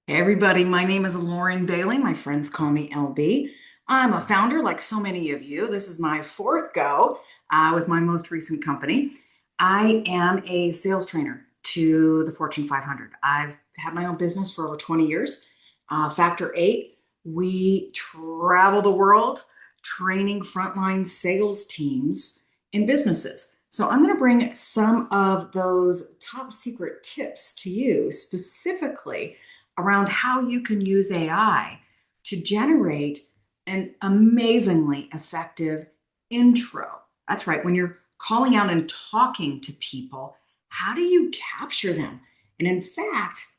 Hey everybody, my name is Lauren Bailey. My friends call me LB. I'm a founder like so many of you. This is my fourth go with my most recent company. I am a sales trainer to the Fortune 500. I've had my own business for over 20 years. Factor 8, we travel the world training frontline sales teams in businesses. So I'm going to bring some of those top secret tips to you specifically around how you can use AI to generate an amazingly effective intro. That's right. When you're calling out and talking to people, how do you capture them? And in fact,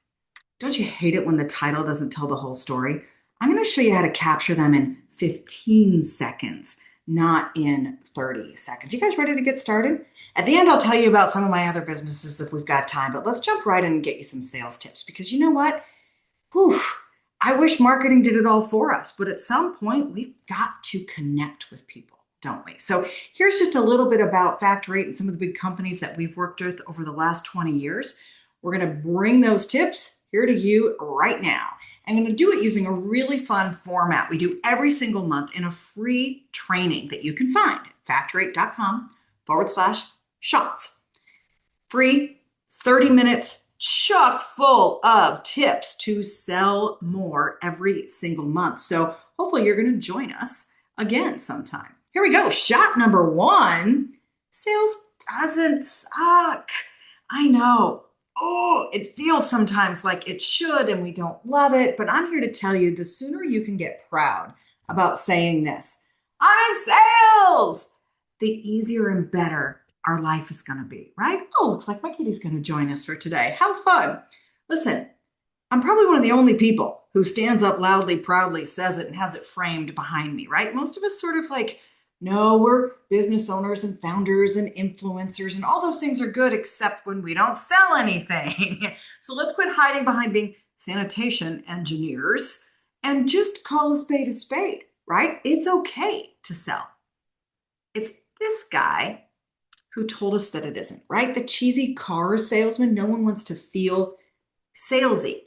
don't you hate it when the title doesn't tell the whole story? I'm going to show you how to capture them in 15 seconds, not in 30 seconds. You guys ready to get started? At the end, I'll tell you about some of my other businesses if we've got time, but let's jump right in and get you some sales tips because you know what? Whew, I wish marketing did it all for us, but at some point we've got to connect with people, don't we? So here's just a little bit about Factor 8 and some of the big companies that we've worked with over the last 20 years. We're going to bring those tips here to you right now. I'm going to do it using a really fun format we do every single month in a free training that you can find at factor8.com/shots. Free 30 minutes chock full of tips to sell more every single month. So hopefully you're going to join us again sometime. Here we go. Shot number one. Sales doesn't suck. I know. Oh, it feels sometimes like it should and we don't love it, but I'm here to tell you the sooner you can get proud about saying this, I'm in sales, the easier and better our life is going to be, right? Oh, looks like my kitty's going to join us for today. How fun. Listen, I'm probably one of the only people who stands up loudly, proudly, says it, and has it framed behind me, right? Most of us sort of like, no, we're business owners and founders and influencers, and all those things are good except when we don't sell anything. So let's quit hiding behind being sanitation engineers and just call a spade, right? It's okay to sell. It's this guy who told us that it isn't, right? The cheesy car salesman, no one wants to feel salesy.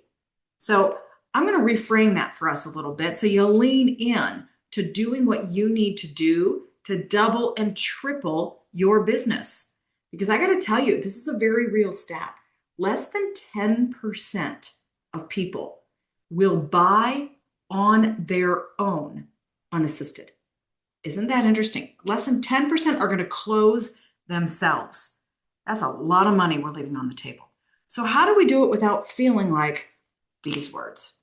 So I'm going to reframe that for us a little bit so you'll lean in to doing what you need to do to double and triple your business. Because I got to tell you, this is a very real stat. Less than 10% of people will buy on their own unassisted. Isn't that interesting? Less than 10% are going to close themselves. That's a lot of money we're leaving on the table. So how do we do it without feeling like these words?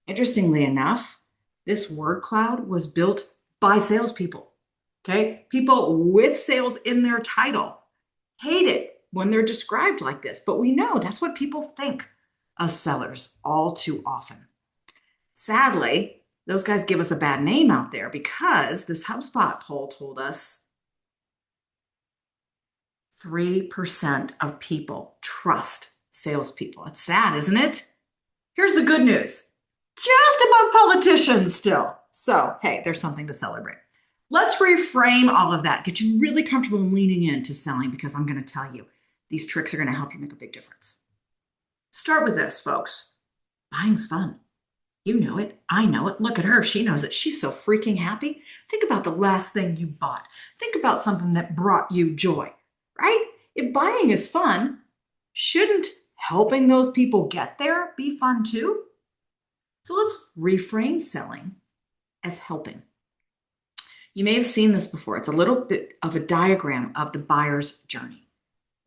Interestingly enough, this word cloud was built by salespeople. Okay. People with sales in their title hate it when they're described like this, but we know that's what people think of sellers all too often. Sadly, those guys give us a bad name out there because this HubSpot poll told us 3% of people trust salespeople. It's sad, isn't it? Here's the good news. Just above politicians still. So, hey, there's something to celebrate. Let's reframe all of that. Get you really comfortable in leaning into selling because I'm going to tell you these tricks are going to help you make a big difference. Start with this, folks. Buying's fun. You know it. I know it. Look at her. She knows it. She's so freaking happy. Think about the last thing you bought. Think about something that brought you joy, right? If buying is fun, shouldn't helping those people get there be fun too? So let's reframe selling as helping. You may have seen this before. It's a little bit of a diagram of the buyer's journey.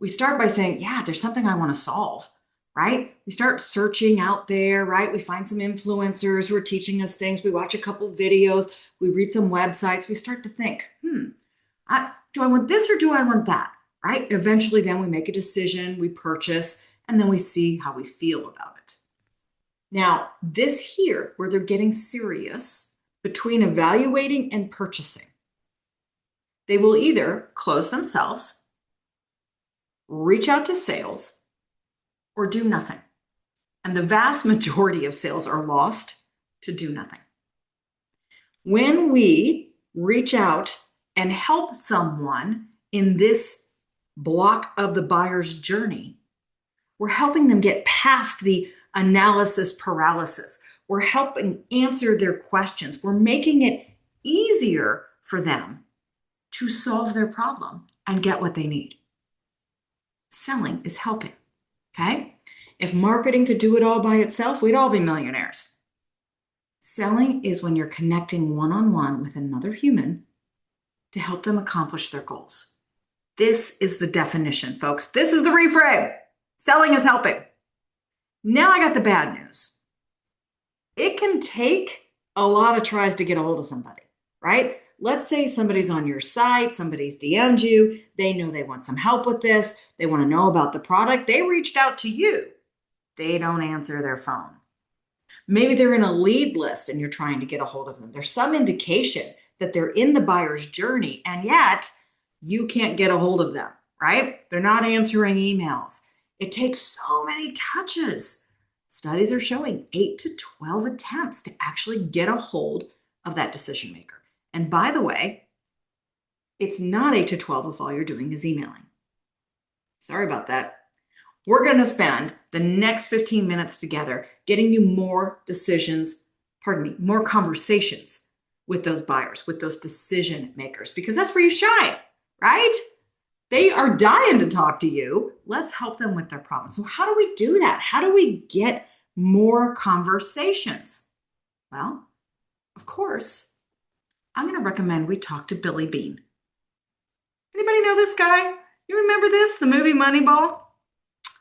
We start by saying, yeah, there's something I want to solve, right? We start searching out there, right? We find some influencers who are teaching us things. We watch a couple videos. We read some websites. We start to think, do I want this or do I want that, right? Eventually, then we make a decision, we purchase, and then we see how we feel about it. Now, this here, where they're getting serious between evaluating and purchasing, they will either close themselves, reach out to sales, or do nothing. And the vast majority of sales are lost to do nothing. When we reach out and help someone in this block of the buyer's journey, we're helping them get past the analysis paralysis. We're helping answer their questions. We're making it easier for them to solve their problem and get what they need. Selling is helping, okay? If marketing could do it all by itself, we'd all be millionaires. Selling is when you're connecting one-on-one with another human to help them accomplish their goals. This is the definition, folks. This is the reframe. Selling is helping. Now I got the bad news. It can take a lot of tries to get a hold of somebody, right? Let's say somebody's on your site, somebody's DM'd you, they know they want some help with this, they want to know about the product, they reached out to you. They don't answer their phone. Maybe they're in a lead list and you're trying to get a hold of them. There's some indication that they're in the buyer's journey, and yet you can't get a hold of them, right? They're not answering emails. It takes so many touches. Studies are showing 8 to 12 attempts to actually get a hold of that decision maker. And by the way, it's not 8 to 12 if all you're doing is emailing. Sorry about that. We're going to spend the next 15 minutes together getting you more more conversations with those buyers, with those decision makers, because that's where you shine, right? They are dying to talk to you. Let's help them with their problems. So how do we do that? How do we get more conversations? Well, of course, I'm going to recommend we talk to Billy Beane. Anybody know this guy? You remember this? The movie Moneyball?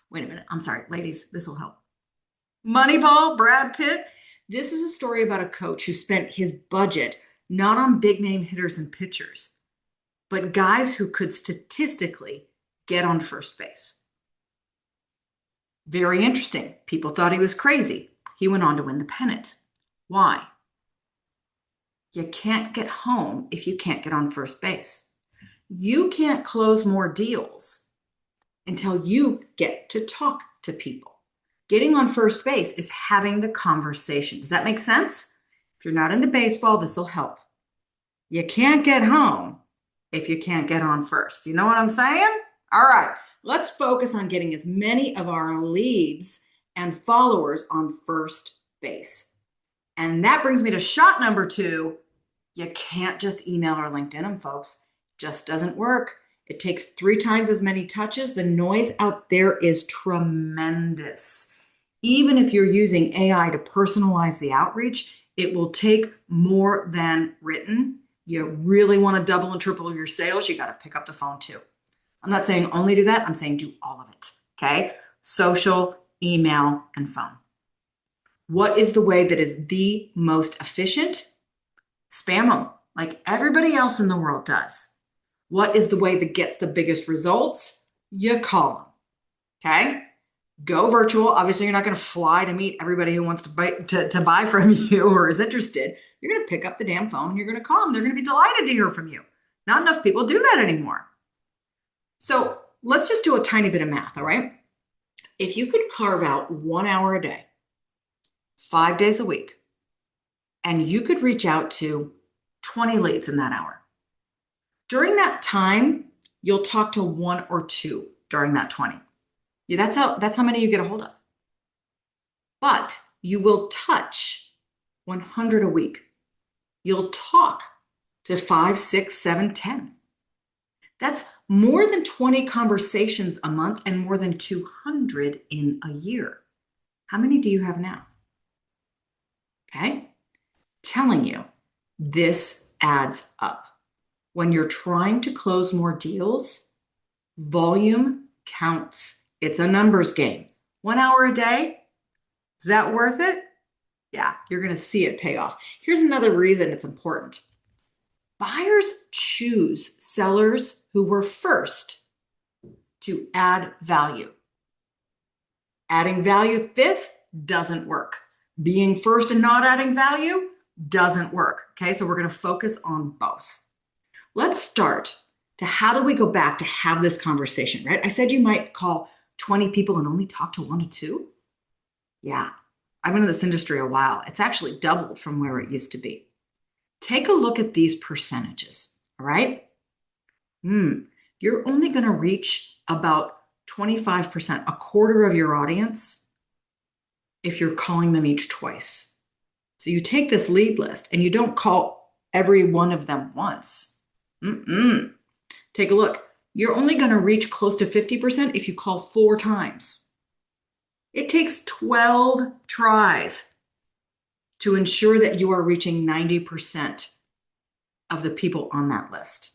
Wait a minute. I'm sorry, ladies. This will help. Moneyball, Brad Pitt. This is a story about a coach who spent his budget not on big name hitters and pitchers, but guys who could statistically get on first base. Very interesting. People thought he was crazy. He went on to win the pennant. Why? You can't get home if you can't get on first base. You can't close more deals until you get to talk to people. Getting on first base is having the conversation. Does that make sense? If you're not into baseball, this will help. You can't get home if you can't get on first. You know what I'm saying? All right, let's focus on getting as many of our leads and followers on first base. And that brings me to shot number 2. You can't just email or LinkedIn them, folks. Just doesn't work. It takes 3 times as many touches. The noise out there is tremendous. Even if you're using AI to personalize the outreach, it will take more than written. You really want to double and triple your sales, you got to pick up the phone too. I'm not saying only do that. I'm saying do all of it, okay? Social, email, and phone. What is the way that is the most efficient? Spam them like everybody else in the world does. What is the way that gets the biggest results? You call them, okay? Go virtual. Obviously, you're not going to fly to meet everybody who wants to buy from you or is interested. You're going to pick up the damn phone and you're going to call them. They're going to be delighted to hear from you. Not enough people do that anymore. So let's just do a tiny bit of math, all right? If you could carve out 1 hour a day, 5 days a week, and you could reach out to 20 leads in that hour. During that time, you'll talk to 1 or 2 during that 20. Yeah, that's how many you get a hold of. But you will touch 100 a week. You'll talk to 5, 6, 7, 10. That's more than 20 conversations a month and more than 200 in a year. How many do you have now? Okay? Telling you, this adds up. When you're trying to close more deals, volume counts. It's a numbers game. 1 hour a day, is that worth it? Yeah, you're going to see it pay off. Here's another reason it's important. Buyers choose sellers who were first to add value. Adding value fifth doesn't work. Being first and not adding value doesn't work. Okay, so we're going to focus on both. Let's start to how do we go back to have this conversation, right? I said you might call 20 people and only talk to 1 or 2. Yeah, I've been in this industry a while. It's actually doubled from where it used to be. Take a look at these percentages, all right? You're only going to reach about 25%, a quarter of your audience, if you're calling them each twice. So you take this lead list and you don't call every one of them once. Take a look. You're only going to reach close to 50% if you call 4 times. It takes 12 tries to ensure that you are reaching 90% of the people on that list.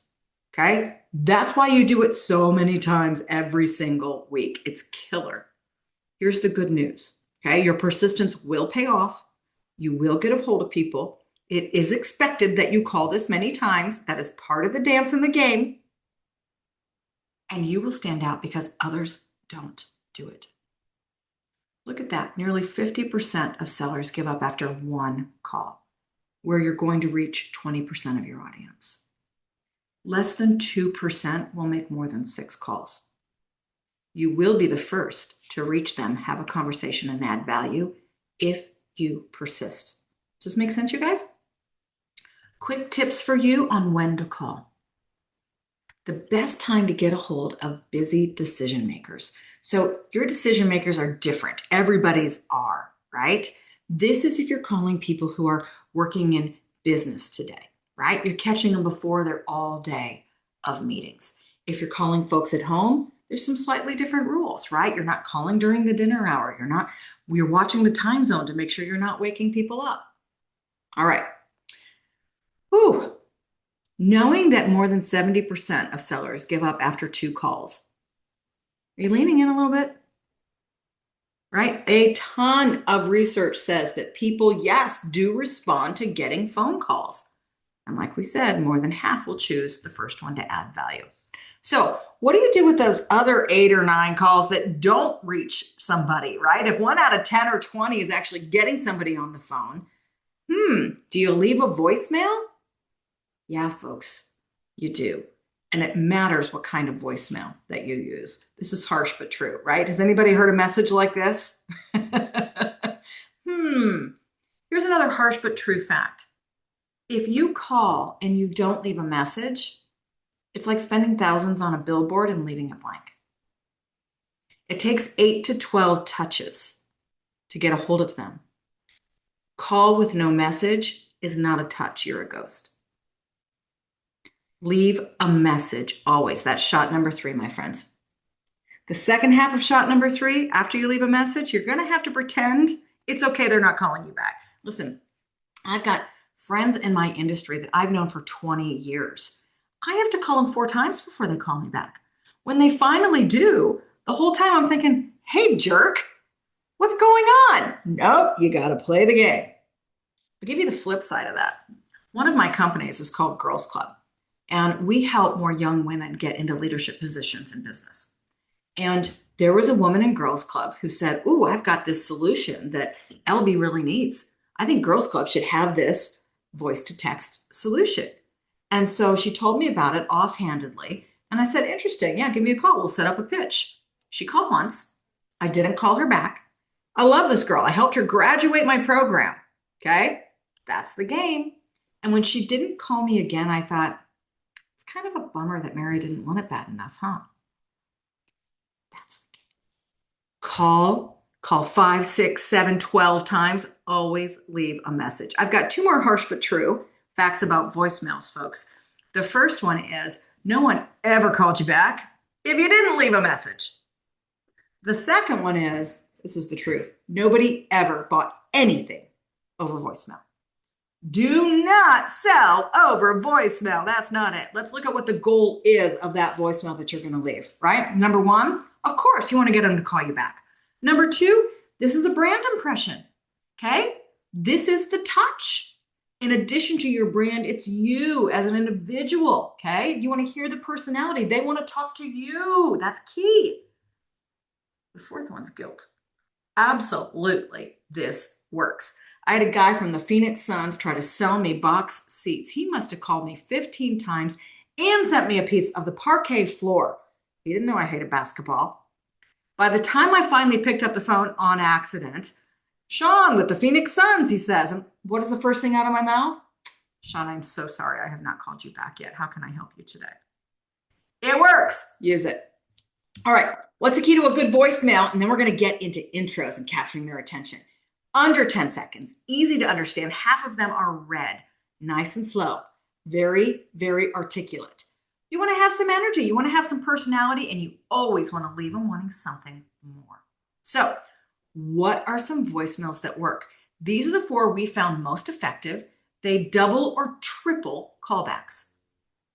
Okay? That's why you do it so many times every single week. It's killer. Here's the good news. Okay? Your persistence will pay off. You will get a hold of people. It is expected that you call this many times. That is part of the dance in the game. And you will stand out because others don't do it. Look at that. Nearly 50% of sellers give up after 1 call, where you're going to reach 20% of your audience. Less than 2% will make more than 6 calls. You will be the first to reach them, have a conversation, and add value if you persist. Does this make sense, you guys? Quick tips for you on when to call. The best time to get a hold of busy decision makers. So your decision makers are different. Everybody's are, right? This is if you're calling people who are working in business today, right? You're catching them before they're all day of meetings. If you're calling folks at home, there's some slightly different rules, right? You're not calling during the dinner hour. You're watching the time zone to make sure you're not waking people up. All right. Whew. Knowing that more than 70% of sellers give up after 2 calls. Are you leaning in a little bit? Right? A ton of research says that people, yes, do respond to getting phone calls. And like we said, more than half will choose the first one to add value. So what do you do with those other 8 or 9 calls that don't reach somebody, right? If 1 out of 10 or 20 is actually getting somebody on the phone, do you leave a voicemail? Yeah, folks, you do. And it matters what kind of voicemail that you use. This is harsh but true, right? Has anybody heard a message like this? Here's another harsh but true fact. If you call and you don't leave a message, it's like spending thousands on a billboard and leaving it blank. It takes 8 to 12 touches to get a hold of them. Call with no message is not a touch. You're a ghost. Leave a message always. That's shot number 3, my friends. The second half of shot number 3, after you leave a message, you're going to have to pretend it's okay they're not calling you back. Listen, I've got friends in my industry that I've known for 20 years. I have to call them 4 times before they call me back. When they finally do, the whole time I'm thinking, hey, jerk, what's going on? Nope, you got to play the game. I'll give you the flip side of that. One of my companies is called Girls Club, and we help more young women get into leadership positions in business. And there was a woman in Girls Club who said, ooh, I've got this solution that LB really needs. I think Girls Club should have this voice to text solution. And so she told me about it offhandedly. And I said, interesting. Yeah, give me a call. We'll set up a pitch. She called once. I didn't call her back. I love this girl. I helped her graduate my program. Okay. That's the game. And when she didn't call me again, I thought, it's kind of a bummer that Mary didn't want it bad enough, huh? That's the game. Call 5, 6, 7, 12 times. Always leave a message. I've got 2 more harsh but true facts about voicemails, folks. The first one is no one ever called you back if you didn't leave a message. The second one is, this is the truth, nobody ever bought anything over voicemail. Do not sell over voicemail. That's not it. Let's look at what the goal is of that voicemail that you're going to leave, right? Number 1, of course, you want to get them to call you back. Number 2, this is a brand impression, okay? This is the touch. In addition to your brand, it's you as an individual, okay? You want to hear the personality. They want to talk to you. That's key. The 4th one's guilt. Absolutely, this works. I had a guy from the Phoenix Suns try to sell me box seats. He must have called me 15 times and sent me a piece of the parquet floor. He didn't know I hated basketball. By the time I finally picked up the phone on accident, Sean with the Phoenix Suns, he says, and what is the first thing out of my mouth? Sean, I'm so sorry. I have not called you back yet. How can I help you today? It works. Use it. All right. What's the key to a good voicemail? And then we're going to get into intros and capturing their attention. Under 10 seconds, easy to understand. Half of them are red, nice and slow, very, very articulate. You want to have some energy, you want to have some personality, and you always want to leave them wanting something more. So, what are some voicemails that work? These are the 4 we found most effective. They double or triple callbacks.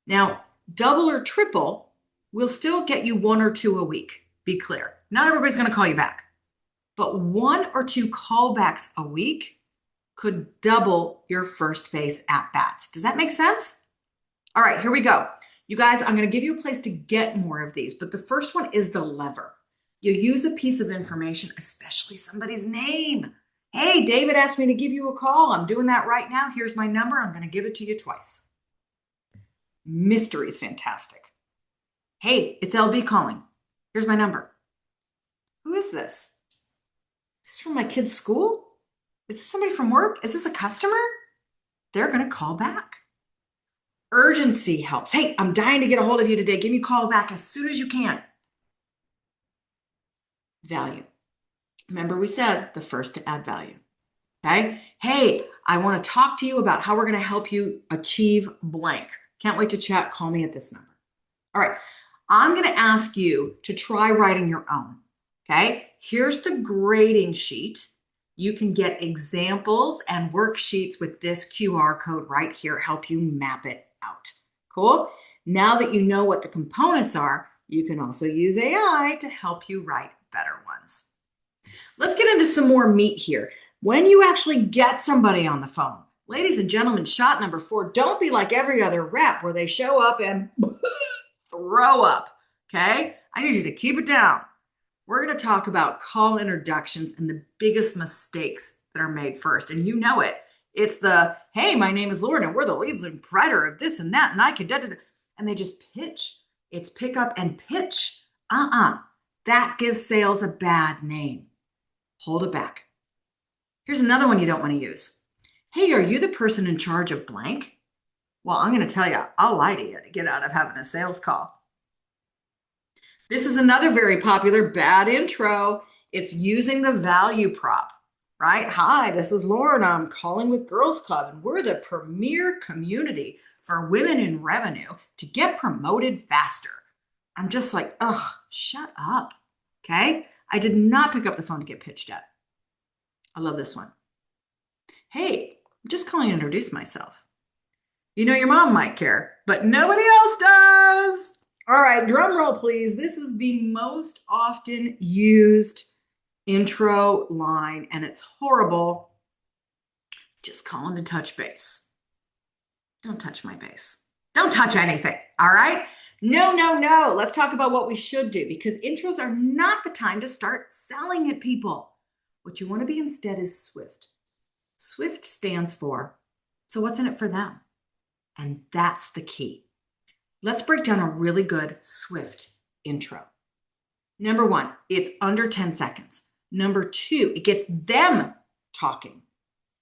Now, double or triple will still get you 1 or 2 a week. Be clear. Not everybody's going to call you back. But 1 or 2 callbacks a week could double your first base at bats. Does that make sense? All right, here we go. You guys, I'm going to give you a place to get more of these, but the first one is the lever. You use a piece of information, especially somebody's name. Hey, David asked me to give you a call. I'm doing that right now. Here's my number. I'm going to give it to you twice. Mystery is fantastic. Hey, it's LB calling. Here's my number. Who is this? Is this from my kid's school? Is this somebody from work? Is this a customer? They're going to call back. Urgency helps. Hey, I'm dying to get a hold of you today. Give me a call back as soon as you can. Value. Remember we said the first to add value. Okay? Hey, I want to talk to you about how we're going to help you achieve blank. Can't wait to chat. Call me at this number. All right. I'm going to ask you to try writing your own. Okay? Here's the grading sheet. You can get examples and worksheets with this QR code right here, help you map it out. Cool? Now that you know what the components are, you can also use AI to help you write better ones. Let's get into some more meat here. When you actually get somebody on the phone, ladies and gentlemen, shot number 4, don't be like every other rep where they show up and throw up. Okay? I need you to keep it down. We're going to talk about call introductions and the biggest mistakes that are made first. And you know it. It's the, hey, my name is Lauren and we're the leads and provider of this and that. And I can, and they just pitch. It's pick up and pitch. That gives sales a bad name. Hold it back. Here's another one you don't want to use. Hey, are you the person in charge of blank? Well, I'm going to tell you, I'll lie to you to get out of having a sales call. This is another very popular bad intro. It's using the value prop, right? Hi, this is Lauren. I'm calling with Girls Club, and we're the premier community for women in revenue to get promoted faster. I'm just like, ugh, shut up, okay? I did not pick up the phone to get pitched at. I love this one. Hey, I'm just calling to introduce myself. You know, your mom might care, but nobody else does. All right, drum roll, please. This is the most often used intro line, and it's horrible. Just calling to touch base. Don't touch my base. Don't touch anything, all right? No. Let's talk about what we should do, because intros are not the time to start selling at people. What you want to be instead is swift. Swift stands for, so what's in it for them? And that's the key. Let's break down a really good swift intro. Number 1, it's under 10 seconds. Number 2, it gets them talking.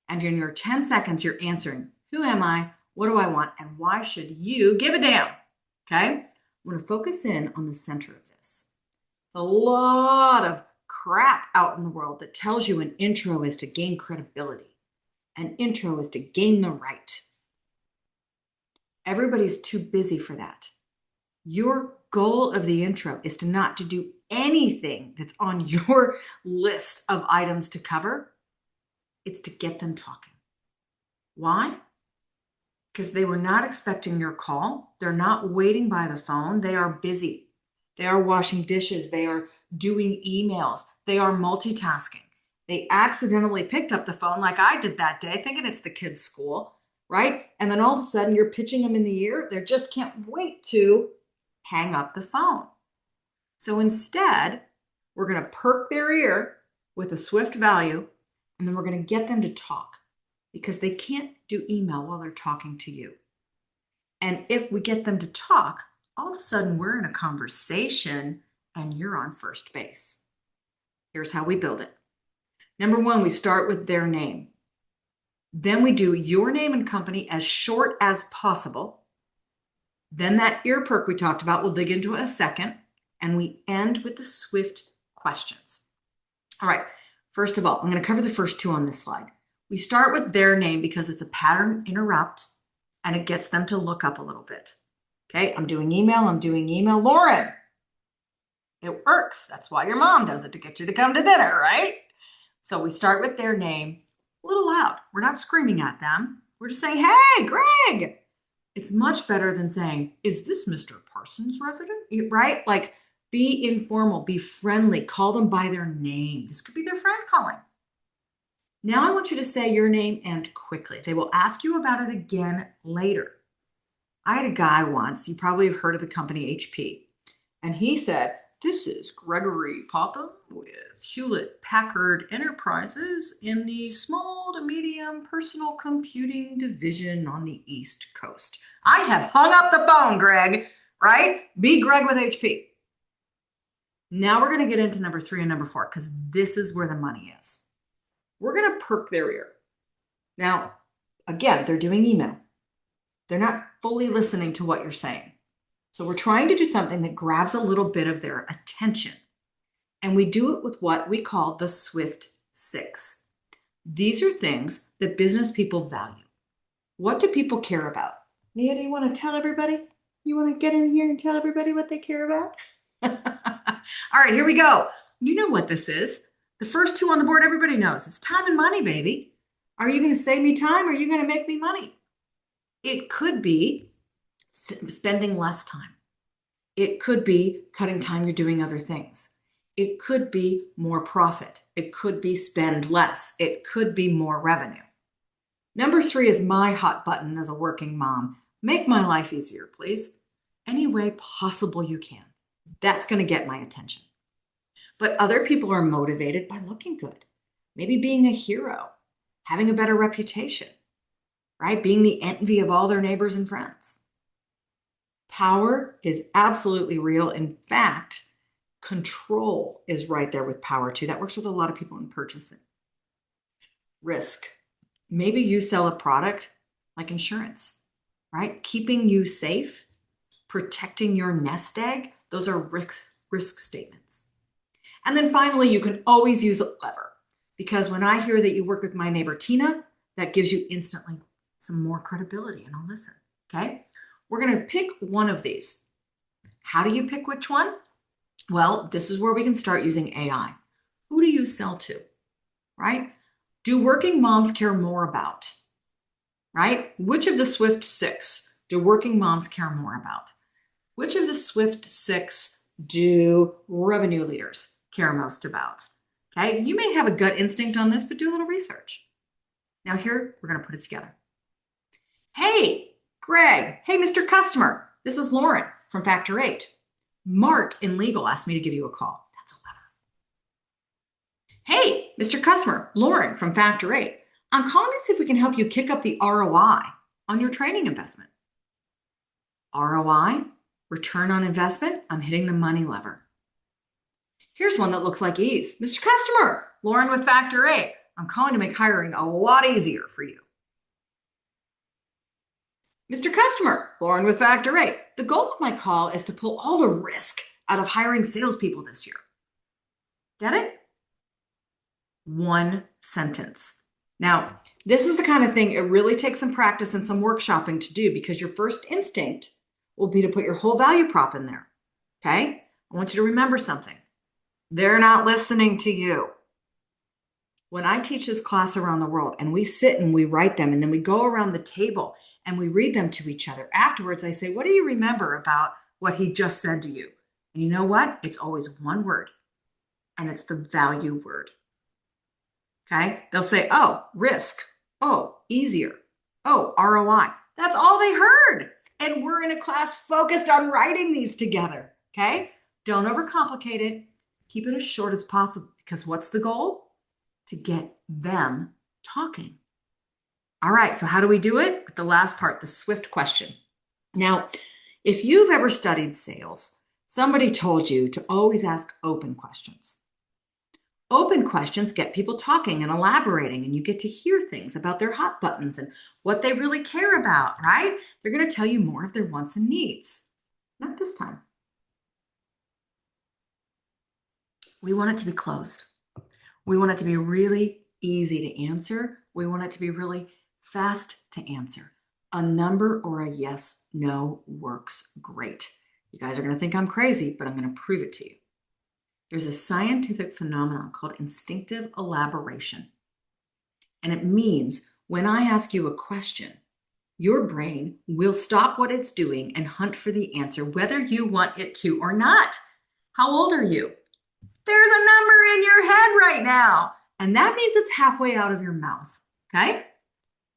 And in your 10 seconds, you're answering, who am I? What do I want? And why should you give a damn? Okay? I'm going to focus in on the center of this. There's a lot of crap out in the world that tells you an intro is to gain credibility. An intro is to gain the right. Everybody's too busy for that. Your goal of the intro is to not to do anything that's on your list of items to cover. It's to get them talking. Why? Because they were not expecting your call. They're not waiting by the phone. They are busy. They are washing dishes. They are doing emails. They are multitasking. They accidentally picked up the phone like I did that day, thinking it's the kids' school. Right? And then all of a sudden you're pitching them in the ear. They just can't wait to hang up the phone. So instead, we're going to perk their ear with a swift value, and then we're going to get them to talk, because they can't do email while they're talking to you. And if we get them to talk, all of a sudden we're in a conversation and you're on first base. Here's how we build it. Number 1, we start with their name. Then we do your name and company as short as possible. Then that ear perk we talked about, we'll dig into in a second. And we end with the swift questions. All right. First of all, I'm going to cover the first two on this slide. We start with their name because it's a pattern interrupt and it gets them to look up a little bit. Okay, I'm doing email. Lauren. It works. That's why your mom does it, to get you to come to dinner, right? So we start with their name a little loud. We're not screaming at them. We're just saying, hey, Greg. It's much better than saying, is this Mr. Parsons' resident? Right? Like, be informal, be friendly, call them by their name. This could be their friend calling. Now I want you to say your name and quickly. They will ask you about it again later. I had a guy once, you probably have heard of the company HP, and he said, this is Gregory Popham with Hewlett Packard Enterprises in the small to medium personal computing division on the East Coast. I have hung up the phone, Greg, right? Be Greg with HP. Now we're going to get into number 3 and number 4 because this is where the money is. We're going to perk their ear. Now, again, they're doing email. They're not fully listening to what you're saying. So we're trying to do something that grabs a little bit of their attention. And we do it with what we call the Swift 6. These are things that business people value. What do people care about? Nia, do you want to tell everybody? You want to get in here and tell everybody what they care about? All right, here we go. You know what this is. The first two on the board, everybody knows. It's time and money, baby. Are you going to save me time or are you going to make me money? It could be spending less time. It could be cutting time you're doing other things. It could be more profit. It could be spend less. It could be more revenue. Number 3 is my hot button as a working mom. Make my life easier, please. Any way possible you can. That's going to get my attention. But other people are motivated by looking good. Maybe being a hero, having a better reputation, right? Being the envy of all their neighbors and friends. Power is absolutely real. In fact, control is right there with power too. That works with a lot of people in purchasing. Risk. Maybe you sell a product like insurance, right? Keeping you safe, protecting your nest egg. Those are risk statements. And then finally, you can always use a lever because when I hear that you work with my neighbor, Tina, that gives you instantly some more credibility and I'll listen, okay? We're going to pick one of these. How do you pick which one? Well, this is where we can start using AI. Who do you sell to, right? Do working moms care more about, right? Which of the Swift 6 do working moms care more about? Which of the Swift 6 do revenue leaders care most about? Okay, you may have a gut instinct on this, but do a little research. Now here, we're going to put it together. Hey, Greg. Hey, Mr. Customer. This is Lauren from Factor 8. Mark in legal asked me to give you a call. That's a lever. Hey, Mr. Customer. Lauren from Factor 8. I'm calling to see if we can help you kick up the ROI on your training investment. ROI, return on investment. I'm hitting the money lever. Here's one that looks like ease. Mr. Customer, Lauren with Factor 8. I'm calling to make hiring a lot easier for you. Mr. Customer, Lauren with Factor 8. The goal of my call is to pull all the risk out of hiring salespeople this year. Get it? One sentence. Now, this is the kind of thing it really takes some practice and some workshopping to do because your first instinct will be to put your whole value prop in there. Okay? I want you to remember something. They're not listening to you. When I teach this class around the world and we sit and we write them and then we go around the table and we read them to each other, afterwards I say, what do you remember about what he just said to you? And you know what? It's always one word, and it's the value word. Okay? They'll say, oh, risk. Oh, easier. Oh, ROI. That's all they heard. And we're in a class focused on writing these together. Okay? Don't overcomplicate it. Keep it as short as possible because what's the goal? To get them talking. All right, so how do we do it? With the last part, the Swift question. Now, if you've ever studied sales, somebody told you to always ask open questions. Open questions get people talking and elaborating, and you get to hear things about their hot buttons and what they really care about, right? They're going to tell you more of their wants and needs. Not this time. We want it to be closed. We want it to be really easy to answer. We want it to be really fast to answer. A number or a yes, no works great. You guys are going to think I'm crazy, but I'm going to prove it to you. There's a scientific phenomenon called instinctive elaboration. And it means when I ask you a question, your brain will stop what it's doing and hunt for the answer, whether you want it to or not. How old are you? There's a number in your head right now. And that means it's halfway out of your mouth. Okay?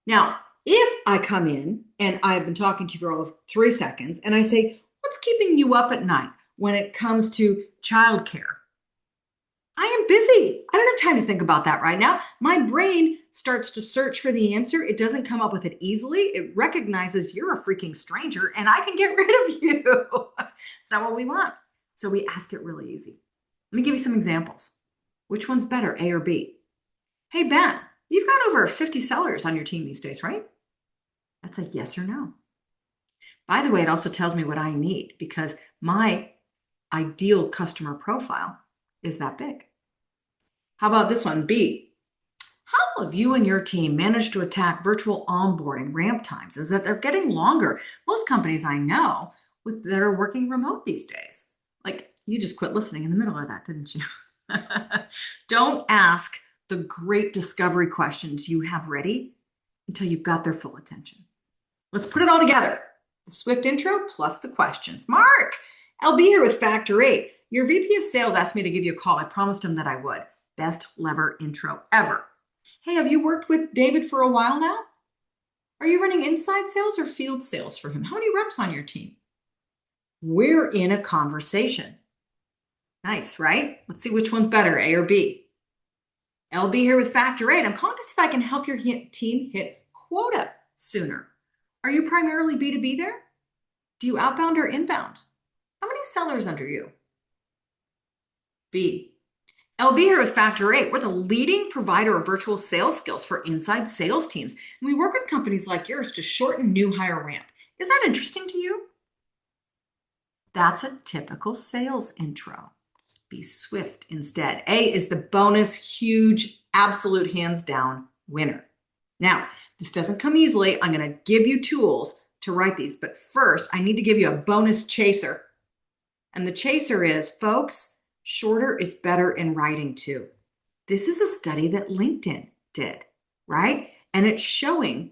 Now, if I come in and I've been talking to you for all of 3 seconds and I say, what's keeping you up at night when it comes to childcare? I am busy. I don't have time to think about that right now. My brain starts to search for the answer. It doesn't come up with it easily. It recognizes you're a freaking stranger and I can get rid of you. It's not what we want. So we ask it really easy. Let me give you some examples. Which one's better, A or B? Hey, Ben, you've got over 50 sellers on your team these days, right? That's a yes or no. By the way, it also tells me what I need because my ideal customer profile is that big. How about this one, B? How have you and your team managed to attack virtual onboarding ramp times? Is that they're getting longer. Most companies I know that are working remote these days. Like, you just quit listening in the middle of that, didn't you? Don't ask the great discovery questions you have ready until you've got their full attention. Let's put it all together. The Swift intro plus the questions. Mark, I'll be here with Factor 8. Your VP of Sales asked me to give you a call. I promised him that I would. Best lever intro ever. Hey, have you worked with David for a while now? Are you running inside sales or field sales for him? How many reps on your team? We're in a conversation. Nice, right? Let's see which one's better, A or B. LB here with Factor 8. I'm calling to see if I can help your team hit quota sooner. Are you primarily B2B there? Do you outbound or inbound? How many sellers under you? B. LB here with Factor 8. We're the leading provider of virtual sales skills for inside sales teams. And we work with companies like yours to shorten new hire ramp. Is that interesting to you? That's a typical sales intro. Be swift instead. A is the bonus, huge, absolute, hands down winner. Now, this doesn't come easily. I'm going to give you tools to write these. But first, I need to give you a bonus chaser. And the chaser is, folks, shorter is better in writing too. This is a study that LinkedIn did, right? And it's showing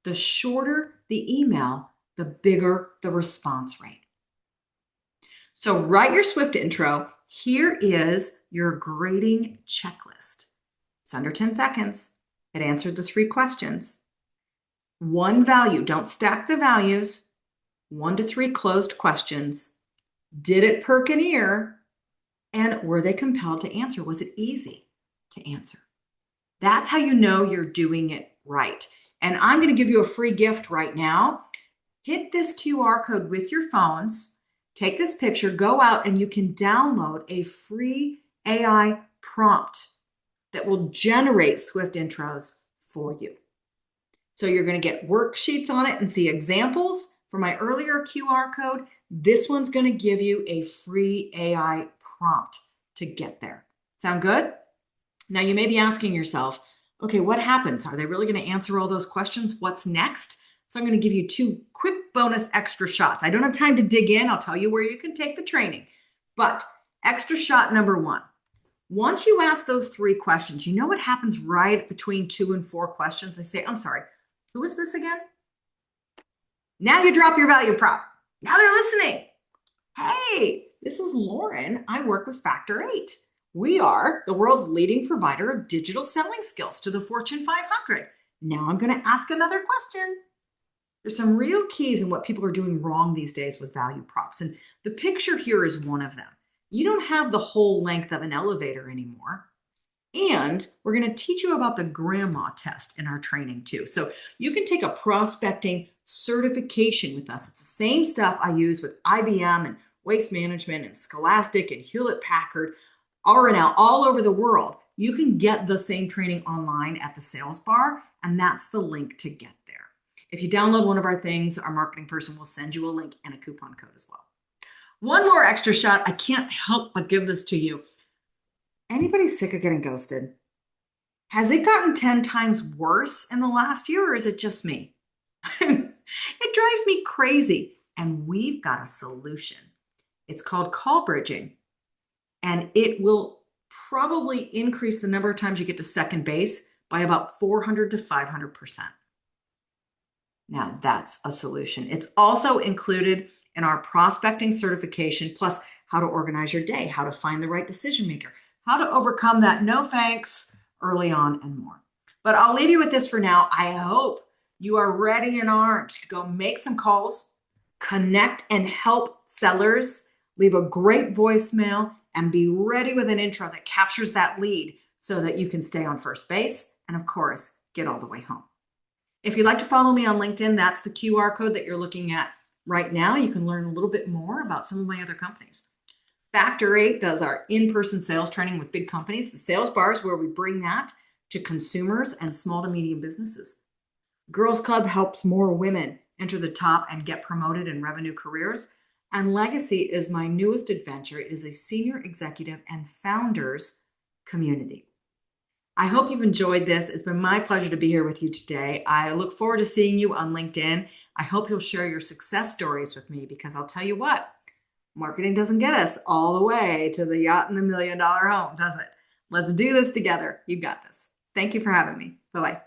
the shorter the email, the bigger the response rate. So write your Swift intro. Here is your grading checklist. It's under 10 seconds. It answered the 3 questions. 1 value, don't stack the values. 1 to 3 closed questions. Did it perk an ear? And were they compelled to answer? Was it easy to answer? That's how you know you're doing it right. And I'm going to give you a free gift right now. Hit this QR code with your phones. Take this picture, go out, and you can download a free AI prompt that will generate Swift intros for you. So you're going to get worksheets on it and see examples. For my earlier QR code, this one's going to give you a free AI prompt to get there. Sound good? Now you may be asking yourself, okay, what happens? Are they really going to answer all those questions? What's next? So I'm going to give you 2 quick bonus extra shots. I don't have time to dig in. I'll tell you where you can take the training. But extra shot number 1. Once you ask those 3 questions, you know what happens right between 2 and 4 questions? They say, I'm sorry, who is this again? Now you drop your value prop. Now they're listening. Hey, this is Lauren. I work with Factor 8. We are the world's leading provider of digital selling skills to the Fortune 500. Now I'm going to ask another question. There's some real keys in what people are doing wrong these days with value props. And the picture here is one of them. You don't have the whole length of an elevator anymore. And we're going to teach you about the grandma test in our training too. So you can take a prospecting certification with us. It's the same stuff I use with IBM and Waste Management and Scholastic and Hewlett Packard, R&L, all over the world. You can get the same training online at the sales bar, and that's the link to get there. If you download one of our things, our marketing person will send you a link and a coupon code as well. One more extra shot. I can't help but give this to you. Anybody sick of getting ghosted? Has it gotten 10 times worse in the last year, or is it just me? It drives me crazy. And we've got a solution. It's called call bridging, and it will probably increase the number of times you get to second base by about 400 to 500%. Now, that's a solution. It's also included in our prospecting certification, plus how to organize your day, how to find the right decision maker, how to overcome that no thanks early on, and more. But I'll leave you with this for now. I hope you are ready and armed to go make some calls, connect and help sellers, leave a great voicemail, and be ready with an intro that captures that lead so that you can stay on first base and, of course, get all the way home. If you'd like to follow me on LinkedIn, that's the QR code that you're looking at right now. You can learn a little bit more about some of my other companies. Factor 8 does our in-person sales training with big companies. The sales bar is where we bring that to consumers and small to medium businesses. Girls Club helps more women enter the top and get promoted in revenue careers. And Legacy is my newest adventure. It is a senior executive and founders community. I hope you've enjoyed this. It's been my pleasure to be here with you today. I look forward to seeing you on LinkedIn. I hope you'll share your success stories with me, because I'll tell you what, marketing doesn't get us all the way to the yacht and the $1 million home, does it? Let's do this together. You got this. Thank you for having me. Bye-bye.